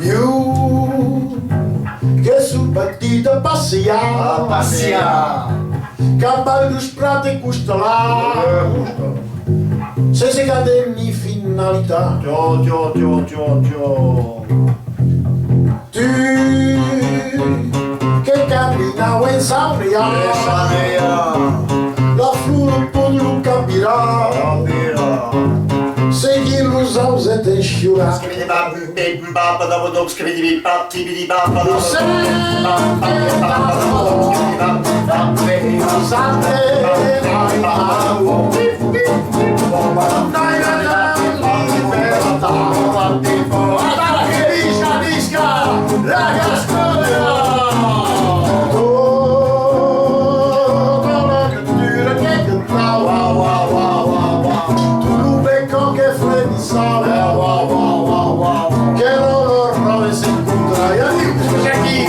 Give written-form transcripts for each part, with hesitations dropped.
Io che sul partito passia cavallo sprate e custa là se si cade in finalità Gio. tu che cammina in sauria la flora poi non capirà se chi lo sa se te sciura Scriviti babba dopo dopo scriviti tipi babba dopo la Gascunha! Tu lo becco che freddi sale che loro rove si incontra e io c'è chi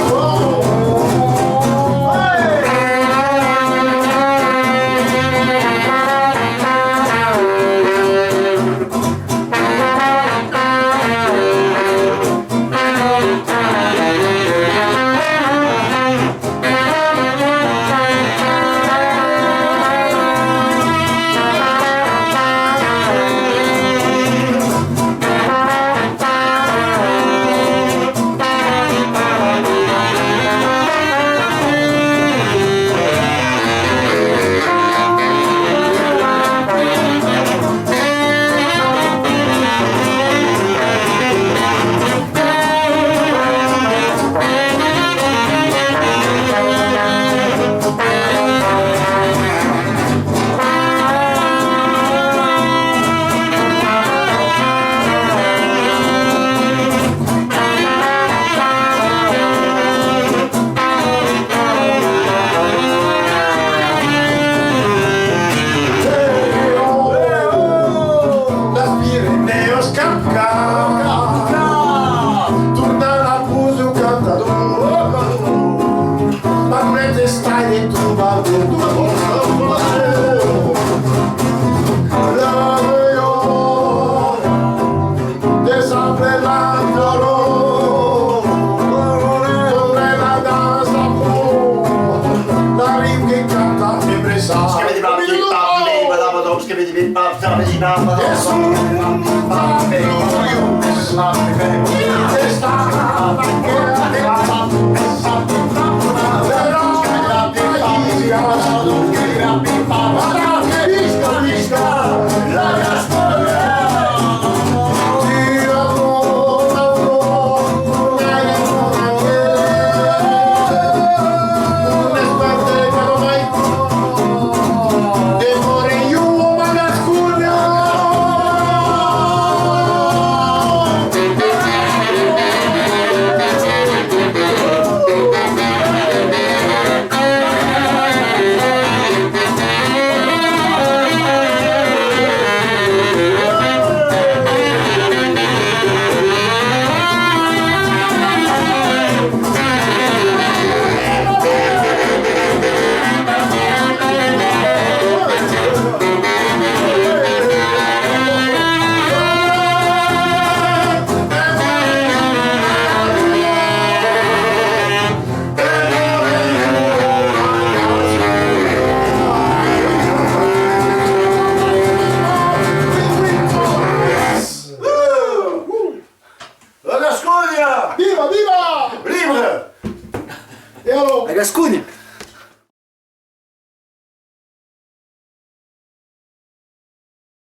stai dentro La Gascugna! Viva! Viva! E allora? La Gascugna!